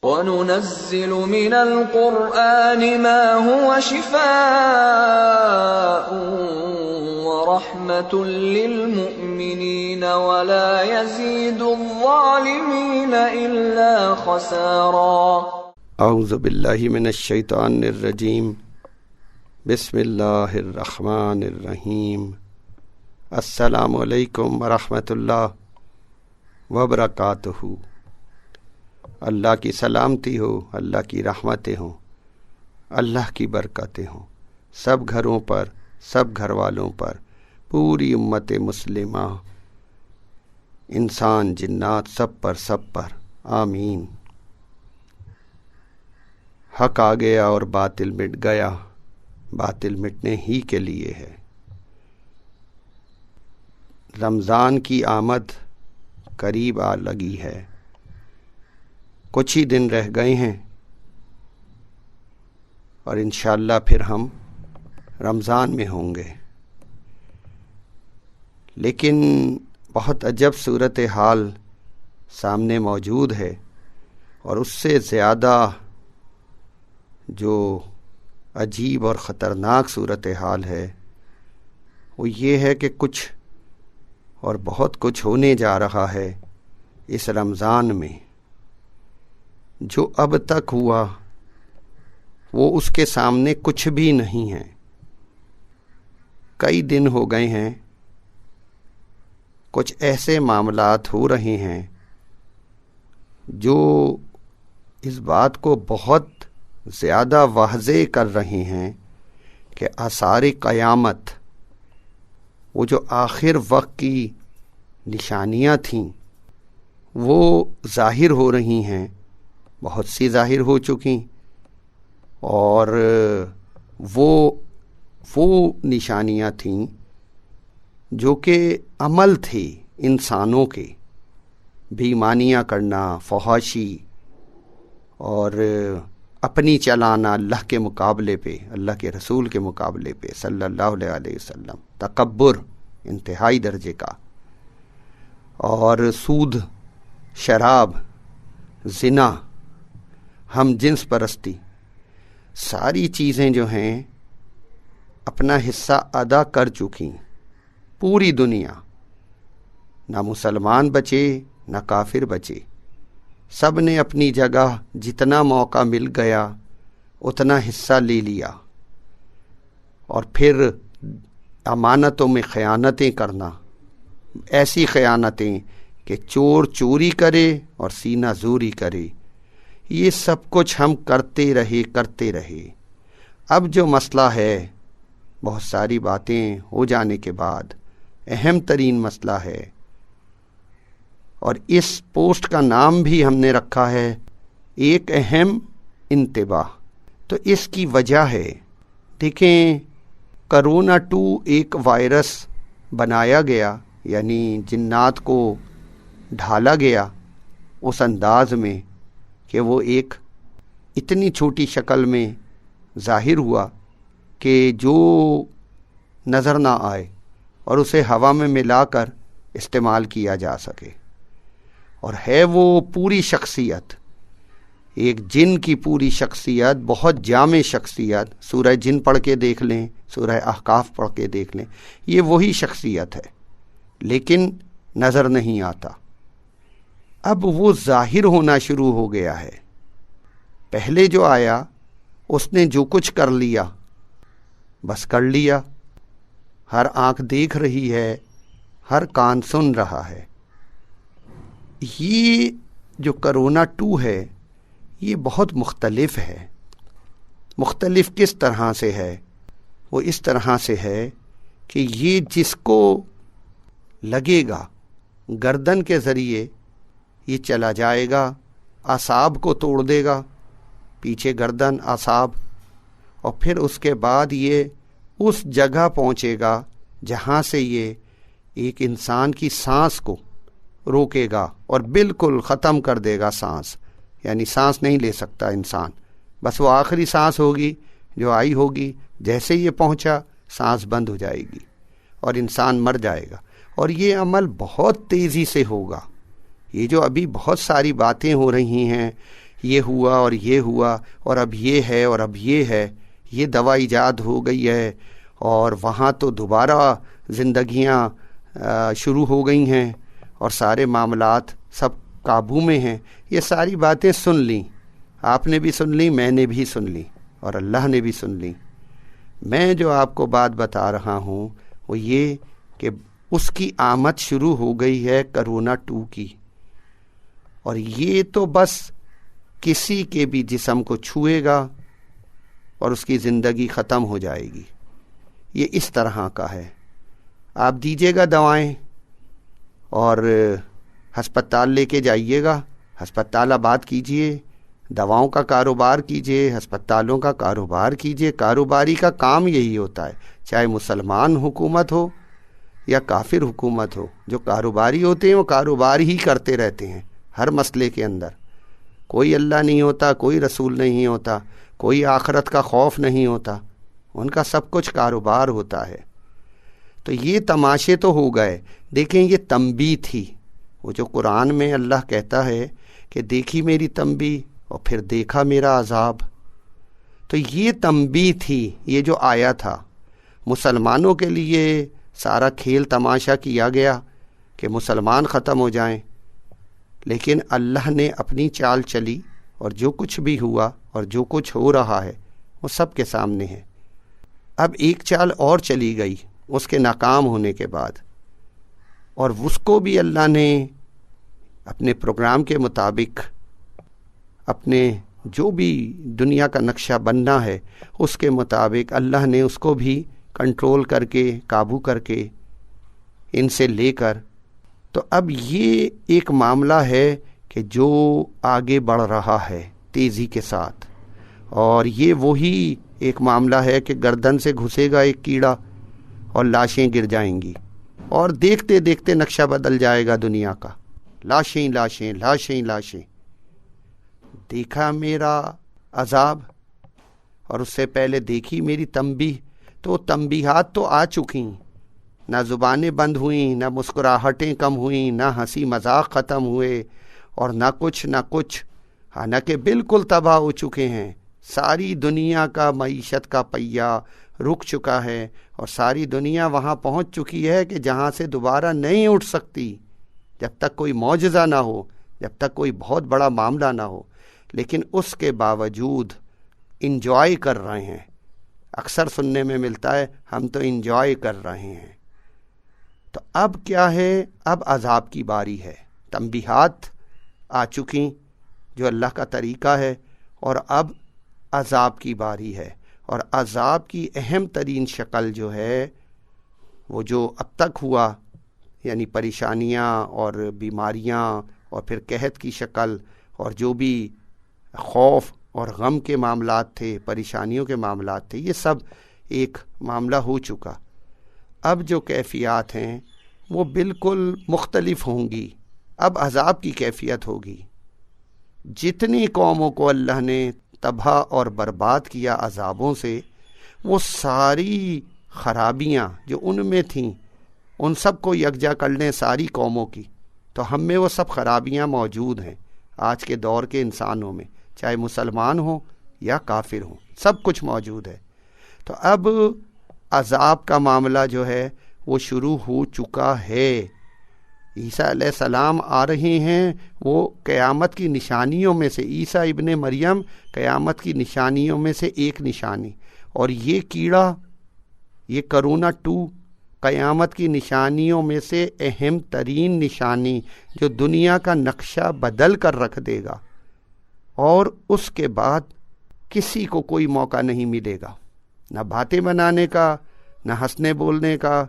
وَنُنَزِّلُ مِنَ الْقُرْآنِ مَا هُوَ شِفَاءٌ وَرَحْمَةٌ لِّلْمُؤْمِنِينَ وَلَا يَزِيدُ الظَّالِمِينَ إِلَّا خَسَارًا۔ اعوذ باللہ من الشیطان الرجیم، بسم اللہ الرحمن الرحیم۔ السلام علیکم ورحمۃ اللہ وبرکاتہ۔ اللہ کی سلامتی ہو، اللہ کی رحمتیں ہوں، اللہ کی برکتیں ہوں سب گھروں پر، سب گھر والوں پر، پوری امت مسلمہ، انسان جنات سب پر آمین۔ حق آ گیا اور باطل مٹ گیا، باطل مٹنے ہی کے لیے ہے۔ رمضان کی آمد قریب آ لگی ہے، کچھ ہی دن رہ گئے ہیں اور انشاءاللہ پھر ہم رمضان میں ہوں گے۔ لیکن بہت عجب صورتحال سامنے موجود ہے، اور اس سے زیادہ جو عجیب اور خطرناک صورتحال ہے وہ یہ ہے کہ کچھ اور بہت کچھ ہونے جا رہا ہے اس رمضان میں، جو اب تک ہوا وہ اس کے سامنے کچھ بھی نہیں ہے۔ کئی دن ہو گئے ہیں، کچھ ایسے معاملات ہو رہے ہیں جو اس بات کو بہت زیادہ واضح کر رہے ہیں کہ آثار قیامت، وہ جو آخر وقت کی نشانیاں تھیں وہ ظاہر ہو رہی ہیں، بہت سی ظاہر ہو چکی، اور وہ نشانیاں تھیں جو کہ عمل تھے انسانوں کے، بےایمانیاں کرنا، فحاشی، اور اپنی چلانا اللہ کے مقابلے پہ، اللہ کے رسول کے مقابلے پہ صلی اللہ علیہ وسلم، تکبر انتہائی درجے کا، اور سود، شراب، زنا، ہم جنس پرستی، ساری چیزیں جو ہیں اپنا حصہ ادا کر چکی۔ پوری دنیا، نہ مسلمان بچے نہ کافر بچے، سب نے اپنی جگہ جتنا موقع مل گیا اتنا حصہ لے لیا، اور پھر امانتوں میں خیانتیں کرنا، ایسی خیانتیں کہ چور چوری کرے اور سینہ زوری کرے، یہ سب کچھ ہم کرتے رہے۔ اب جو مسئلہ ہے، بہت ساری باتیں ہو جانے کے بعد اہم ترین مسئلہ ہے، اور اس پوسٹ کا نام بھی ہم نے رکھا ہے ایک اہم انتباہ۔ تو اس کی وجہ ہے، دیکھیں، کرونا 2 ایک وائرس بنایا گیا، یعنی جنات کو ڈھالا گیا اس انداز میں کہ وہ ایک اتنی چھوٹی شکل میں ظاہر ہوا کہ جو نظر نہ آئے، اور اسے ہوا میں ملا کر استعمال کیا جا سکے، اور ہے وہ پوری شخصیت، ایک جن کی پوری شخصیت، بہت جامع شخصیت۔ سورہ جن پڑھ کے دیکھ لیں، سورہ احقاف پڑھ کے دیکھ لیں، یہ وہی شخصیت ہے، لیکن نظر نہیں آتا۔ اب وہ ظاہر ہونا شروع ہو گیا ہے۔ پہلے جو آیا اس نے جو کچھ کر لیا، بس کر لیا، ہر آنکھ دیکھ رہی ہے، ہر کان سن رہا ہے۔ یہ جو کرونا 2 ہے یہ بہت مختلف ہے۔ مختلف کس طرح سے ہے؟ وہ اس طرح سے ہے کہ یہ جس کو لگے گا گردن کے ذریعے یہ چلا جائے گا، اعصاب کو توڑ دے گا، پیچھے گردن، اعصاب، اور پھر اس کے بعد یہ اس جگہ پہنچے گا جہاں سے یہ ایک انسان کی سانس کو روکے گا اور بالکل ختم کر دے گا سانس، یعنی سانس نہیں لے سکتا انسان، بس وہ آخری سانس ہوگی جو آئی ہوگی، جیسے یہ پہنچا سانس بند ہو جائے گی اور انسان مر جائے گا۔ اور یہ عمل بہت تیزی سے ہوگا۔ یہ جو ابھی بہت ساری باتیں ہو رہی ہیں یہ ہوا اور یہ ہوا اور اب یہ ہے اور اب یہ ہے، یہ دوا ایجاد ہو گئی ہے اور وہاں تو دوبارہ زندگیاں شروع ہو گئی ہیں اور سارے معاملات سب قابو میں ہیں. یہ ساری باتیں سن لیں، آپ نے بھی سن لیں، میں نے بھی سن لیں اور اللہ نے بھی سن لیں. میں جو آپ کو بات بتا رہا ہوں وہ یہ کہ اس کی آمد شروع ہو گئی ہے کرونا 2 کی، اور یہ تو بس کسی کے بھی جسم کو چھوئے گا اور اس کی زندگی ختم ہو جائے گی. یہ اس طرح کا ہے. آپ دیجیے گا دوائیں اور ہسپتال لے کے جائیے گا، ہسپتال آباد کیجیے، دواؤں کا کاروبار کیجیے، ہسپتالوں کا کاروبار کیجیے. کاروباری کا کام یہی ہوتا ہے، چاہے مسلمان حکومت ہو یا کافر حکومت ہو. جو کاروباری ہوتے ہیں وہ کاروبار ہی کرتے رہتے ہیں ہر مسئلے کے اندر. کوئی اللہ نہیں ہوتا، کوئی رسول نہیں ہوتا، کوئی آخرت کا خوف نہیں ہوتا، ان کا سب کچھ کاروبار ہوتا ہے. تو یہ تماشے تو ہو گئے. دیکھیں یہ تنبیہ تھی، وہ جو قرآن میں اللہ کہتا ہے کہ دیکھی میری تنبیہ اور پھر دیکھا میرا عذاب. تو یہ تنبیہ تھی، یہ جو آیا تھا مسلمانوں کے لیے سارا کھیل تماشا کیا گیا کہ مسلمان ختم ہو جائیں، لیکن اللہ نے اپنی چال چلی اور جو کچھ بھی ہوا اور جو کچھ ہو رہا ہے وہ سب کے سامنے ہے. اب ایک چال اور چلی گئی اس کے ناکام ہونے کے بعد، اور اس کو بھی اللہ نے اپنے پروگرام کے مطابق، اپنے جو بھی دنیا کا نقشہ بننا ہے اس کے مطابق اللہ نے اس کو بھی کنٹرول کر کے، قابو کر کے، ان سے لے کر. تو اب یہ ایک معاملہ ہے کہ جو آگے بڑھ رہا ہے تیزی کے ساتھ، اور یہ وہی ایک معاملہ ہے کہ گردن سے گھسے گا ایک کیڑا اور لاشیں گر جائیں گی، اور دیکھتے دیکھتے نقشہ بدل جائے گا دنیا کا. لاشیں لاشیں لاشیں لاشیں. دیکھا میرا عذاب اور اس سے پہلے دیکھی میری تنبیہ. تو تنبیہات تو آ چکی، نہ زبانیں بند ہوئیں، نہ مسکراہٹیں کم ہوئیں، نہ ہنسی مذاق ختم ہوئے، اور نہ کچھ، حالانکہ بالکل تباہ ہو چکے ہیں. ساری دنیا کا معیشت کا پہیہ رک چکا ہے اور ساری دنیا وہاں پہنچ چکی ہے کہ جہاں سے دوبارہ نہیں اٹھ سکتی جب تک کوئی معجزہ نہ ہو، جب تک کوئی بہت بڑا معاملہ نہ ہو. لیکن اس کے باوجود انجوائے کر رہے ہیں. اکثر سننے میں ملتا ہے ہم تو انجوائے کر رہے ہیں. تو اب کیا ہے؟ اب عذاب کی باری ہے. تنبیہات آ چکی جو اللہ کا طریقہ ہے، اور اب عذاب کی باری ہے. اور عذاب کی اہم ترین شکل جو ہے وہ جو اب تک ہوا، یعنی پریشانیاں اور بیماریاں اور پھر قحط کی شکل اور جو بھی خوف اور غم کے معاملات تھے، پریشانیوں کے معاملات تھے، یہ سب ایک معاملہ ہو چکا. اب جو کیفیات ہیں وہ بالکل مختلف ہوں گی. اب عذاب کی کیفیت ہوگی. جتنی قوموں کو اللہ نے تباہ اور برباد کیا عذابوں سے، وہ ساری خرابیاں جو ان میں تھیں ان سب کو یکجا کر لیں ساری قوموں کی، تو ہم میں وہ سب خرابیاں موجود ہیں آج کے دور کے انسانوں میں، چاہے مسلمان ہوں یا کافر ہوں، سب کچھ موجود ہے. تو اب عذاب کا معاملہ جو ہے وہ شروع ہو چکا ہے. عیسیٰ علیہ السلام آ رہے ہیں، وہ قیامت کی نشانیوں میں سے، عیسیٰ ابن مریم قیامت کی نشانیوں میں سے ایک نشانی. اور یہ کیڑا، یہ کرونا 2 قیامت کی نشانیوں میں سے اہم ترین نشانی جو دنیا کا نقشہ بدل کر رکھ دے گا. اور اس کے بعد کسی کو کوئی موقع نہیں ملے گا، نہ باتیں بنانے کا، نہ ہنسنے بولنے کا،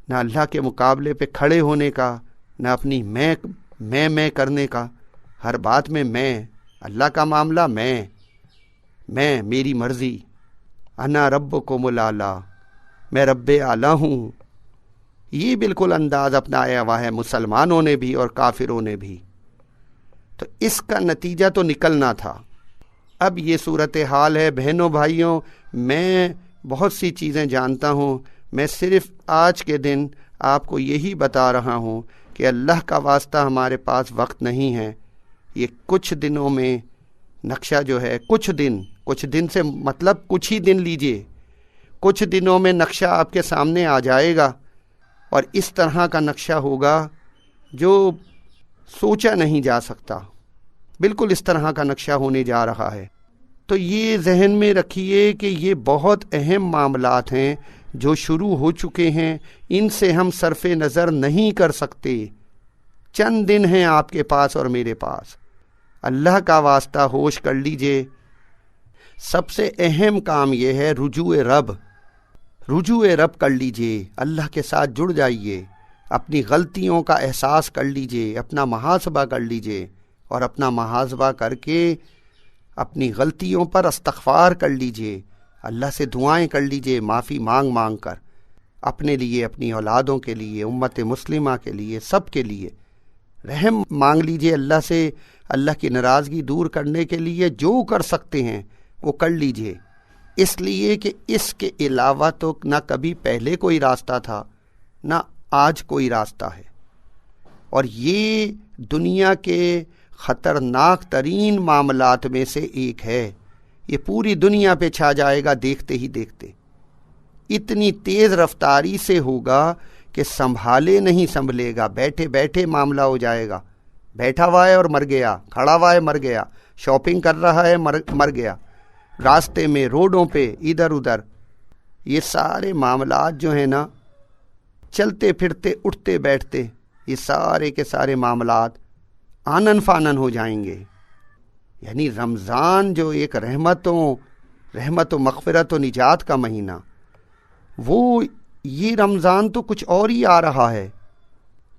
نہ اللہ کے مقابلے پہ کھڑے ہونے کا، نہ اپنی میں کرنے کا. ہر بات میں میں، اللہ کا معاملہ میں میری مرضی. انا ربکم الاعلی، میں رب اعلیٰ ہوں. یہ بالکل انداز اپنایا ہوا ہے مسلمانوں نے بھی اور کافروں نے بھی. تو اس کا نتیجہ تو نکلنا تھا. اب یہ صورتحال ہے. بہنوں بھائیوں، میں بہت سی چیزیں جانتا ہوں، میں صرف آج کے دن آپ کو یہی بتا رہا ہوں کہ اللہ کا واسطہ ہمارے پاس وقت نہیں ہے. یہ کچھ دنوں میں نقشہ جو ہے کچھ دن سے مطلب کچھ ہی دن لیجئے، کچھ دنوں میں نقشہ آپ کے سامنے آ جائے گا، اور اس طرح کا نقشہ ہوگا جو سوچا نہیں جا سکتا، بالکل اس طرح کا نقشہ ہونے جا رہا ہے۔ تو یہ ذہن میں رکھیے کہ یہ بہت اہم معاملات ہیں جو شروع ہو چکے ہیں، ان سے ہم صرف نظر نہیں کر سکتے۔ چند دن ہیں آپ کے پاس اور میرے پاس، اللہ کا واسطہ ہوش کر لیجئے۔ سب سے اہم کام یہ ہے رجوع رب کر لیجئے، اللہ کے ساتھ جڑ جائیے، اپنی غلطیوں کا احساس کر لیجئے، اپنا محاسبہ کر لیجئے، اور اپنا محاسبہ کر کے اپنی غلطیوں پر استغفار کر لیجئے، اللہ سے دعائیں کر لیجئے، معافی مانگ کر، اپنے لیے، اپنی اولادوں کے لیے، امت مسلمہ کے لیے، سب کے لیے رحم مانگ لیجئے اللہ سے، اللہ کی ناراضگی دور کرنے کے لیے جو کر سکتے ہیں وہ کر لیجئے، اس لیے کہ اس کے علاوہ تو نہ کبھی پہلے کوئی راستہ تھا نہ آج کوئی راستہ ہے، اور یہ دنیا کے خطرناک ترین معاملات میں سے ایک ہے۔ یہ پوری دنیا پہ چھا جائے گا دیکھتے ہی دیکھتے، اتنی تیز رفتاری سے ہوگا کہ سنبھالے نہیں سنبھلے گا، بیٹھے بیٹھے معاملہ ہو جائے گا، بیٹھا ہوا ہے اور مر گیا، کھڑا ہوا ہے مر گیا، شاپنگ کر رہا ہے مر گیا، راستے میں، روڈوں پہ، ادھر ادھر، یہ سارے معاملات جو ہیں نا، چلتے پھرتے اٹھتے بیٹھتے، یہ سارے کے سارے معاملات آنن فانن ہو جائیں گے۔ یعنی رمضان جو ایک رحمت و مغفرت و نجات کا مہینہ، وہ یہ رمضان تو کچھ اور ہی آ رہا ہے،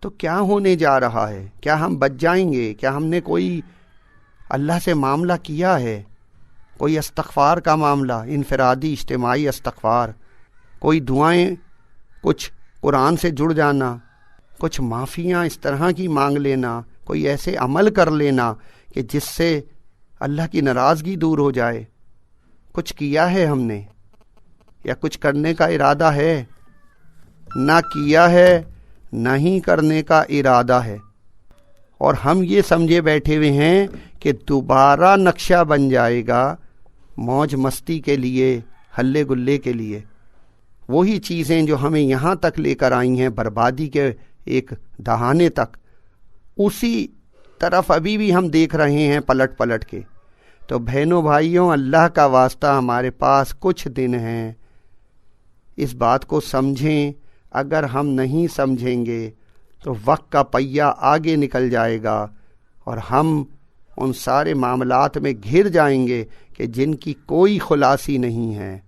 تو کیا ہونے جا رہا ہے؟ کیا ہم بچ جائیں گے؟ کیا ہم نے کوئی اللہ سے معاملہ کیا ہے؟ کوئی استغفار کا معاملہ، انفرادی اجتماعی استغفار، کوئی دعائیں، کچھ قرآن سے جڑ جانا، کچھ معافیاں اس طرح کی مانگ لینا، کوئی ایسے عمل کر لینا کہ جس سے اللہ کی ناراضگی دور ہو جائے؟ کچھ کیا ہے ہم نے، یا کچھ کرنے کا ارادہ ہے؟ نہ کیا ہے، نہ ہی کرنے کا ارادہ ہے، اور ہم یہ سمجھے بیٹھے ہوئے ہیں کہ دوبارہ نقشہ بن جائے گا موج مستی کے لیے، ہلے گلے کے لیے، وہی چیزیں جو ہمیں یہاں تک لے کر آئی ہیں، بربادی کے ایک دہانے تک، اسی طرف ابھی بھی ہم دیکھ رہے ہیں پلٹ پلٹ کے۔ تو بہنوں بھائیوں، اللہ کا واسطہ ہمارے پاس کچھ دن ہیں، اس بات کو سمجھیں۔ اگر ہم نہیں سمجھیں گے تو وقت کا پہیہ آگے نکل جائے گا، اور ہم ان سارے معاملات میں گھر جائیں گے کہ جن کی کوئی خلاصی نہیں ہے۔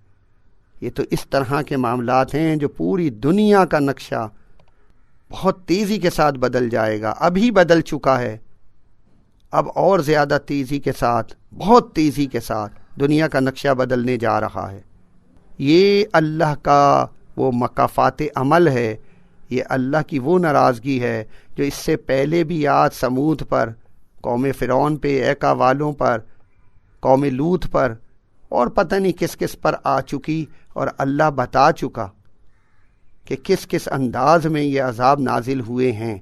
یہ تو اس طرح کے معاملات ہیں جو پوری دنیا کا نقشہ بہت تیزی کے ساتھ بدل جائے گا، ابھی بدل چکا ہے، اب اور زیادہ تیزی کے ساتھ، بہت تیزی کے ساتھ دنیا کا نقشہ بدلنے جا رہا ہے۔ یہ اللہ کا وہ مکافات عمل ہے، یہ اللہ کی وہ ناراضگی ہے جو اس سے پہلے بھی عاد سمود پر، قوم فرعون پہ، ایکا والوں پر، قوم لوط پر، اور پتہ نہیں کس کس پر آ چکی، اور اللہ بتا چکا کہ کس کس انداز میں یہ عذاب نازل ہوئے ہیں۔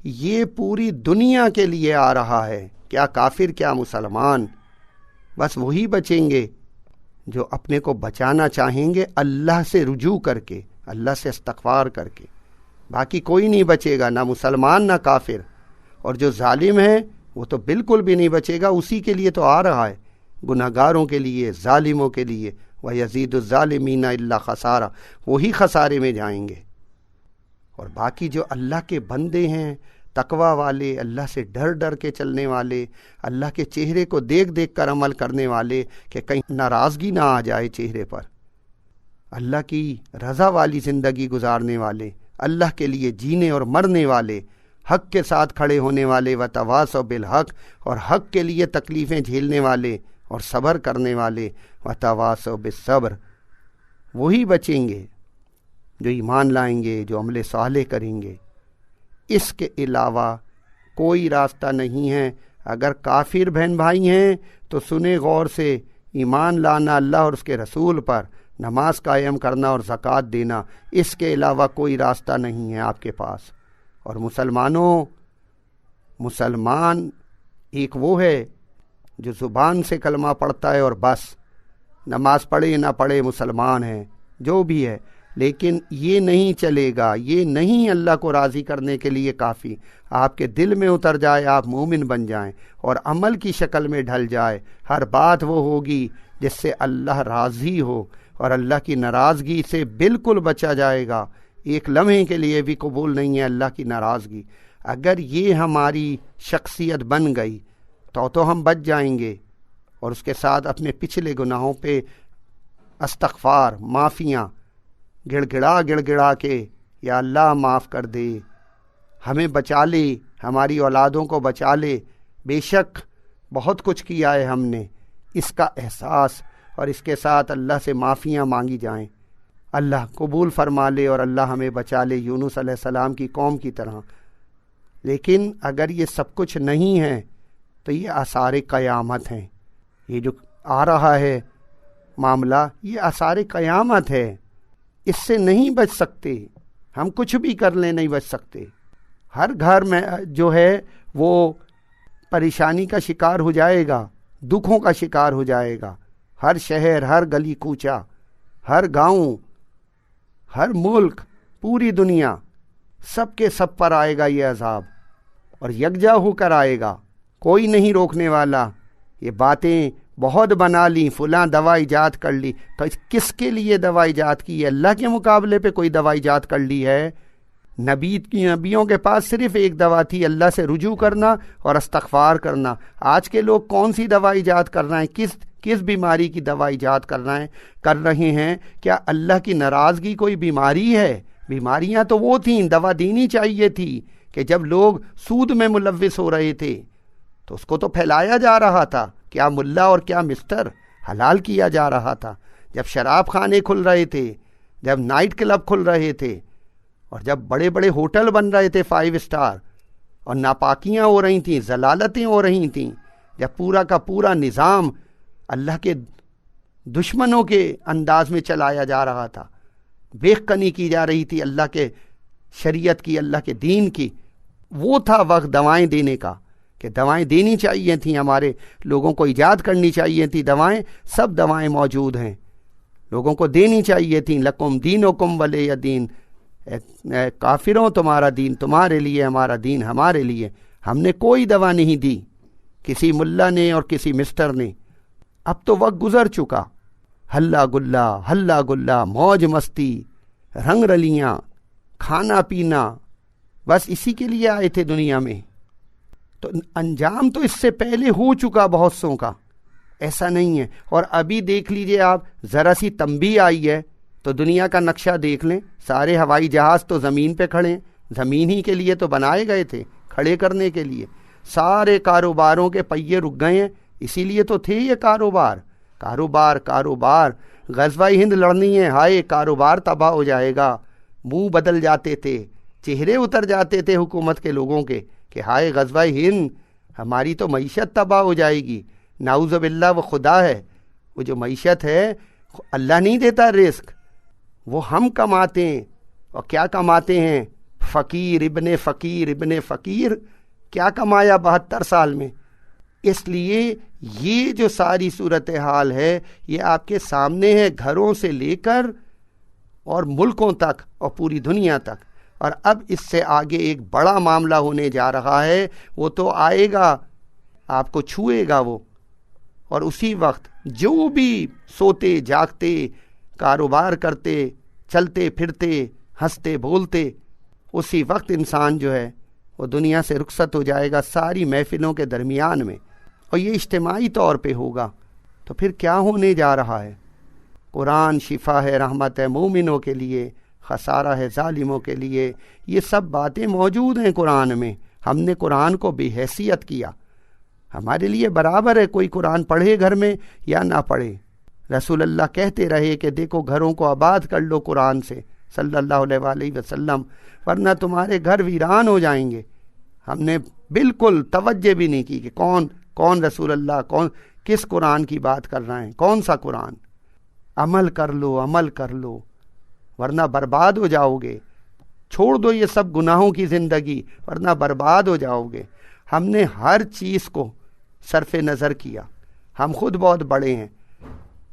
یہ پوری دنیا کے لیے آ رہا ہے، کیا کافر کیا مسلمان، بس وہی بچیں گے جو اپنے کو بچانا چاہیں گے اللہ سے رجوع کر کے، اللہ سے استغفار کر کے، باقی کوئی نہیں بچے گا، نہ مسلمان نہ کافر، اور جو ظالم ہے وہ تو بالکل بھی نہیں بچے گا، اسی کے لیے تو آ رہا ہے، گناہگاروں کے لیے، ظالموں کے لیے۔ وَيَزِيدُ الظَّالِمِينَ إِلَّا خَسَارًا، وہی خسارے میں جائیں گے۔ اور باقی جو اللہ کے بندے ہیں، تقوی والے، اللہ سے ڈر ڈر کے چلنے والے، اللہ کے چہرے کو دیکھ دیکھ کر عمل کرنے والے کہ کہیں ناراضگی نہ آ جائے چہرے پر، اللہ کی رضا والی زندگی گزارنے والے، اللہ کے لیے جینے اور مرنے والے، حق کے ساتھ کھڑے ہونے والے، وتواصوا بالحق، اور حق کے لیے تکلیفیں جھیلنے والے اور صبر کرنے والے، وتواصوا بالصبر، وہی بچیں گے جو ایمان لائیں گے، جو عمل صالح کریں گے۔ اس کے علاوہ کوئی راستہ نہیں ہے۔ اگر کافر بہن بھائی ہیں تو سنیں غور سے، ایمان لانا اللہ اور اس کے رسول پر، نماز قائم کرنا اور زکوٰۃ دینا، اس کے علاوہ کوئی راستہ نہیں ہے آپ کے پاس۔ اور مسلمان ایک وہ ہے جو زبان سے کلمہ پڑھتا ہے اور بس، نماز پڑھے نہ پڑھے مسلمان ہے، جو بھی ہے، لیکن یہ نہیں چلے گا، یہ نہیں اللہ کو راضی کرنے کے لیے کافی۔ آپ کے دل میں اتر جائے، آپ مومن بن جائیں اور عمل کی شکل میں ڈھل جائے، ہر بات وہ ہوگی جس سے اللہ راضی ہو اور اللہ کی ناراضگی سے بالکل بچا جائے گا۔ ایک لمحے کے لیے بھی قبول نہیں ہے اللہ کی ناراضگی۔ اگر یہ ہماری شخصیت بن گئی تو ہم بچ جائیں گے، اور اس کے ساتھ اپنے پچھلے گناہوں پہ استغفار، معافیاں گڑ گڑا کے، یا اللہ معاف کر دے، ہمیں بچا لے، ہماری اولادوں کو بچا لے، بے شک بہت کچھ کیا ہے ہم نے، اس کا احساس، اور اس کے ساتھ اللہ سے معافیاں مانگی جائیں، اللہ قبول فرما لے اور اللہ ہمیں بچا لے یونس علیہ السلام کی قوم کی طرح۔ لیکن اگر یہ سب کچھ نہیں ہے تو یہ آثار قیامت ہیں، یہ جو آ رہا ہے معاملہ، یہ آثار قیامت ہے، اس سے نہیں بچ سکتے، ہم کچھ بھی کر لیں نہیں بچ سکتے۔ ہر گھر میں جو ہے وہ پریشانی کا شکار ہو جائے گا، دکھوں کا شکار ہو جائے گا، ہر شہر، ہر گلی کوچہ، ہر گاؤں، ہر ملک، پوری دنیا، سب کے سب پر آئے گا یہ عذاب، اور یکجا ہو کر آئے گا، کوئی نہیں روکنے والا۔ یہ باتیں بہت بنا لی، فلاں دوا ایجاد کر لی، تو کس کے لیے دوا ایجاد کی ہے؟ اللہ کے مقابلے پہ کوئی دوا ایجاد کر لی ہے؟ نبیوں کے پاس صرف ایک دوا تھی، اللہ سے رجوع کرنا اور استغفار کرنا۔ آج کے لوگ کون سی دوا ایجاد کر رہے ہیں؟ کس بیماری کی دوا ایجاد کر رہے ہیں؟ کیا اللہ کی ناراضگی کوئی بیماری ہے؟ بیماریاں تو وہ تھیں، دوا دینی چاہیے تھی کہ جب لوگ سود میں ملوث ہو رہے تھے تو اس کو تو پھیلایا جا رہا تھا، کیا ملا اور کیا مسٹر حلال کیا جا رہا تھا۔ جب شراب خانے کھل رہے تھے، جب نائٹ کلب کھل رہے تھے، اور جب بڑے بڑے ہوٹل بن رہے تھے 5 اسٹار، اور ناپاکیاں ہو رہی تھیں، ضلالتیں ہو رہی تھیں، جب پورا کا پورا نظام اللہ کے دشمنوں کے انداز میں چلایا جا رہا تھا، بیخ کنی کی جا رہی تھی اللہ کے شریعت کی، اللہ کے دین کی، وہ تھا وقت دوائیں دینے کا، کہ دوائیں دینی چاہیے تھیں، ہمارے لوگوں کو ایجاد کرنی چاہیے تھی دوائیں، سب دوائیں موجود ہیں، لوگوں کو دینی چاہیے تھیں۔ لکم دینکم ولی دین، کافروں تمہارا دین تمہارے لیے، ہمارا دین ہمارے لیے۔ ہم نے کوئی دوا نہیں دی، کسی ملا نے اور کسی مسٹر نے۔ اب تو وقت گزر چکا، ہلا گلا، موج مستی، رنگ رلیاں، کھانا پینا، بس اسی کے لیے آئے تھے دنیا میں۔ تو انجام تو اس سے پہلے ہو چکا بہت سوں کا، ایسا نہیں ہے۔ اور ابھی دیکھ لیجئے آپ، ذرا سی تنبیہ آئی ہے تو دنیا کا نقشہ دیکھ لیں، سارے ہوائی جہاز تو زمین پہ کھڑے ہیں، زمین ہی کے لیے تو بنائے گئے تھے، کھڑے کرنے کے لیے۔ سارے کاروباروں کے پہیے رک گئے ہیں، اسی لیے تو تھے یہ کاروبار۔ غزوہ ہند لڑنی ہے، ہائے کاروبار تباہ ہو جائے گا، منہ بدل جاتے تھے، چہرے اتر جاتے تھے حکومت کے لوگوں کے کہ ہائے غزوہ ہند، ہماری تو معیشت تباہ ہو جائے گی۔ نعوذ باللہ، وہ خدا ہے، وہ جو معیشت ہے اللہ نہیں دیتا رزق، وہ ہم کماتے ہیں۔ اور کیا کماتے ہیں؟ فقیر ابن فقیر کیا کمایا 72 سال میں؟ اس لیے یہ جو ساری صورتحال ہے یہ آپ کے سامنے ہے، گھروں سے لے کر اور ملکوں تک اور پوری دنیا تک۔ اور اب اس سے آگے ایک بڑا معاملہ ہونے جا رہا ہے، وہ تو آئے گا، آپ کو چھوئے گا وہ، اور اسی وقت جو بھی سوتے جاگتے، کاروبار کرتے، چلتے پھرتے، ہنستے بولتے، اسی وقت انسان جو ہے وہ دنیا سے رخصت ہو جائے گا ساری محفلوں کے درمیان میں، اور یہ اجتماعی طور پہ ہوگا۔ تو پھر کیا ہونے جا رہا ہے؟ قرآن شفا ہے، رحمت ہے مومنوں کے لیے، خسارہ ہے ظالموں کے لیے۔ یہ سب باتیں موجود ہیں قرآن میں، ہم نے قرآن کو بے حیثیت کیا۔ ہمارے لیے برابر ہے کوئی قرآن پڑھے گھر میں یا نہ پڑھے۔ رسول اللہ کہتے رہے کہ دیکھو گھروں کو آباد کر لو قرآن سے، صلی اللہ علیہ وآلہ وسلم، ورنہ تمہارے گھر ویران ہو جائیں گے۔ ہم نے بالکل توجہ بھی نہیں کی کہ کون رسول اللہ کس قرآن کی بات کر رہے ہیں، کون سا قرآن۔ عمل کر لو ورنہ برباد ہو جاؤ گے، چھوڑ دو یہ سب گناہوں کی زندگی ورنہ برباد ہو جاؤ گے۔ ہم نے ہر چیز کو صرف نظر کیا ہم خود بہت بڑے ہیں،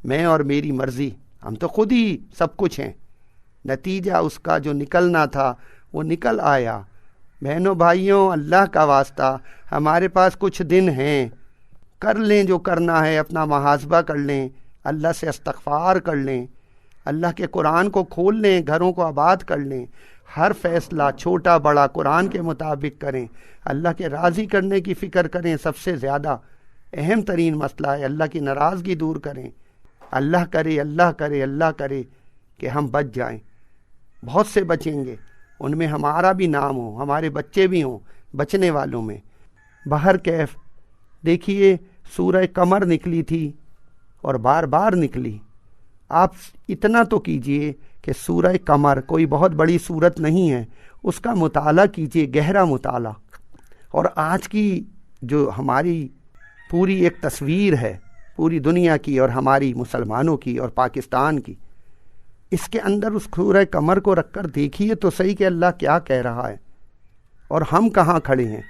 میں اور میری مرضی، ہم تو خود ہی سب کچھ ہیں، نتیجہ اس کا جو نکلنا تھا وہ نکل آیا۔ بہنوں بھائیوں، اللہ کا واسطہ ہمارے پاس کچھ دن ہیں، کر لیں جو کرنا ہے، اپنا محاسبہ کر لیں، اللہ سے استغفار کر لیں، اللہ کے قرآن کو کھول لیں، گھروں کو آباد کر لیں، ہر فیصلہ چھوٹا بڑا قرآن کے مطابق کریں، اللہ کے راضی کرنے کی فکر کریں۔ سب سے زیادہ اہم ترین مسئلہ ہے اللہ کی ناراضگی دور کریں۔ اللہ کرے اللہ کرے اللہ کرے کہ ہم بچ جائیں، بہت سے بچیں گے، ان میں ہمارا بھی نام ہو، ہمارے بچے بھی ہوں بچنے والوں میں۔ بہر کیف دیکھیے سورہ قمر نکلی تھی اور بار بار نکلی۔ آپ اتنا تو کیجئے کہ سورہ قمر کوئی بہت بڑی صورت نہیں ہے، اس کا مطالعہ کیجئے، گہرا مطالعہ۔ اور آج کی جو ہماری پوری ایک تصویر ہے پوری دنیا کی اور ہماری مسلمانوں کی اور پاکستان کی، اس کے اندر اس سورہ قمر کو رکھ کر دیکھیے تو صحیح کہ اللہ کیا کہہ رہا ہے اور ہم کہاں کھڑے ہیں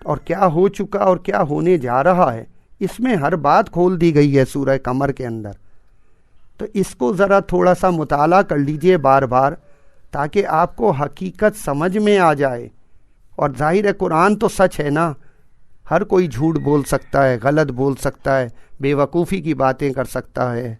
اور کیا ہو چکا اور کیا ہونے جا رہا ہے۔ اس میں ہر بات کھول دی گئی ہے سورہ قمر کے اندر۔ تو اس کو ذرا تھوڑا سا مطالعہ کر لیجئے بار بار، تاکہ آپ کو حقیقت سمجھ میں آ جائے۔ اور ظاہر ہے قرآن تو سچ ہے نا، ہر کوئی جھوٹ بول سکتا ہے، غلط بول سکتا ہے، بے وقوفی کی باتیں کر سکتا ہے،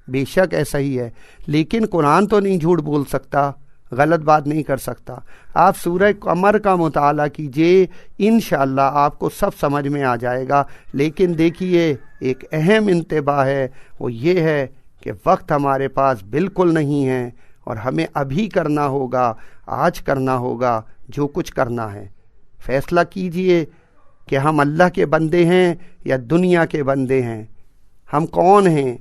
بے شک ایسا ہی ہے، لیکن قرآن تو نہیں جھوٹ بول سکتا، غلط بات نہیں کر سکتا۔ آپ سورہ قمر کا مطالعہ کیجئے، انشاءاللہ آپ کو سب سمجھ میں آ جائے گا۔ لیکن دیکھیے ایک اہم انتباہ ہے، وہ یہ ہے کہ وقت ہمارے پاس بالکل نہیں ہے، اور ہمیں ابھی کرنا ہوگا، آج کرنا ہوگا جو کچھ کرنا ہے۔ فیصلہ کیجئے کہ ہم اللہ کے بندے ہیں یا دنیا کے بندے ہیں، ہم کون ہیں،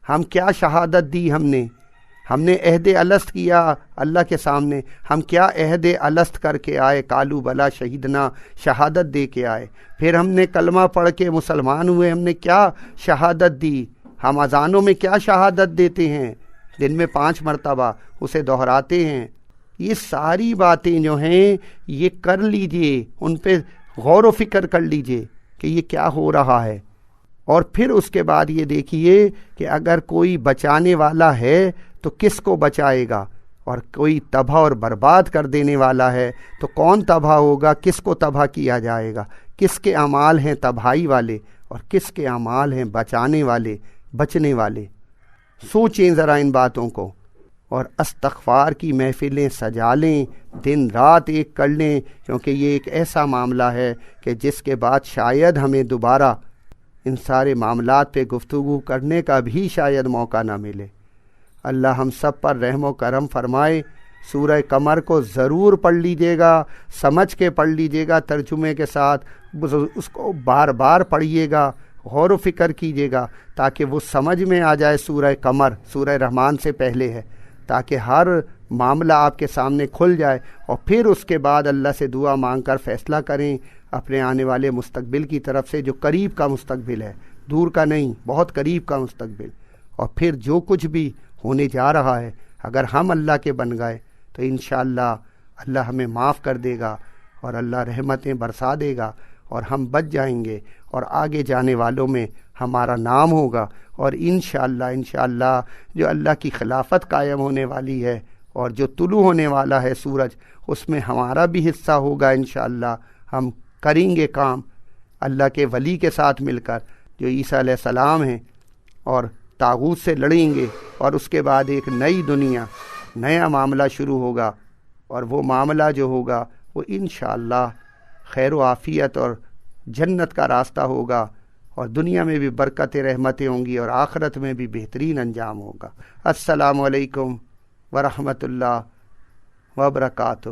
ہم کیا شہادت دی، ہم نے عہد الست کیا اللہ کے سامنے، ہم کیا عہد الست کر کے آئے، قالوا بلا شہیدنا، شہادت دے کے آئے۔ پھر ہم نے کلمہ پڑھ کے مسلمان ہوئے، ہم نے کیا شہادت دی، ہم اذانوں میں کیا شہادت دیتے ہیں، دن میں 5 مرتبہ اسے دہراتے ہیں۔ یہ ساری باتیں جو ہیں یہ کر لیجئے، ان پہ غور و فکر کر لیجئے کہ یہ کیا ہو رہا ہے۔ اور پھر اس کے بعد یہ دیکھیے کہ اگر کوئی بچانے والا ہے تو کس کو بچائے گا، اور کوئی تباہ اور برباد کر دینے والا ہے تو کون تباہ ہوگا، کس کو تباہ کیا جائے گا، کس کے اعمال ہیں تباہی والے اور کس کے اعمال ہیں بچانے والے، بچنے والے۔ سوچیں ذرا ان باتوں کو، اور استغفار کی محفلیں سجا لیں، دن رات ایک کر لیں، کیونکہ یہ ایک ایسا معاملہ ہے کہ جس کے بعد شاید ہمیں دوبارہ ان سارے معاملات پہ گفتگو کرنے کا بھی شاید موقع نہ ملے۔ اللہ ہم سب پر رحم و کرم فرمائے۔ سورہ قمر کو ضرور پڑھ لیجئے گا، سمجھ کے پڑھ لیجئے گا، ترجمے کے ساتھ اس کو بار بار پڑھیے گا، غور و فکر کیجئے گا، تاکہ وہ سمجھ میں آ جائے۔ سورہ قمر سورہ رحمان سے پہلے ہے، تاکہ ہر معاملہ آپ کے سامنے کھل جائے، اور پھر اس کے بعد اللہ سے دعا مانگ کر فیصلہ کریں اپنے آنے والے مستقبل کی طرف سے، جو قریب کا مستقبل ہے، دور کا نہیں، بہت قریب کا مستقبل۔ اور پھر جو کچھ بھی ہونے جا رہا ہے، اگر ہم اللہ کے بن گئے تو انشاءاللہ اللہ ہمیں معاف کر دے گا، اور اللہ رحمتیں برسا دے گا، اور ہم بچ جائیں گے، اور آگے جانے والوں میں ہمارا نام ہوگا۔ اور انشاءاللہ جو اللہ کی خلافت قائم ہونے والی ہے اور جو طلوع ہونے والا ہے سورج، اس میں ہمارا بھی حصہ ہوگا انشاءاللہ۔ ہم کریں گے کام اللہ کے ولی کے ساتھ مل کر، جو عیسیٰ علیہ السلام ہیں، اور طاغوت سے لڑیں گے، اور اس کے بعد ایک نئی دنیا، نیا معاملہ شروع ہوگا، اور وہ معاملہ جو ہوگا وہ انشاءاللہ خیر و عافیت اور جنت کا راستہ ہوگا، اور دنیا میں بھی برکت رحمتیں ہوں گی، اور آخرت میں بھی بہترین انجام ہوگا۔ السلام علیکم ورحمۃ اللہ وبرکاتہ۔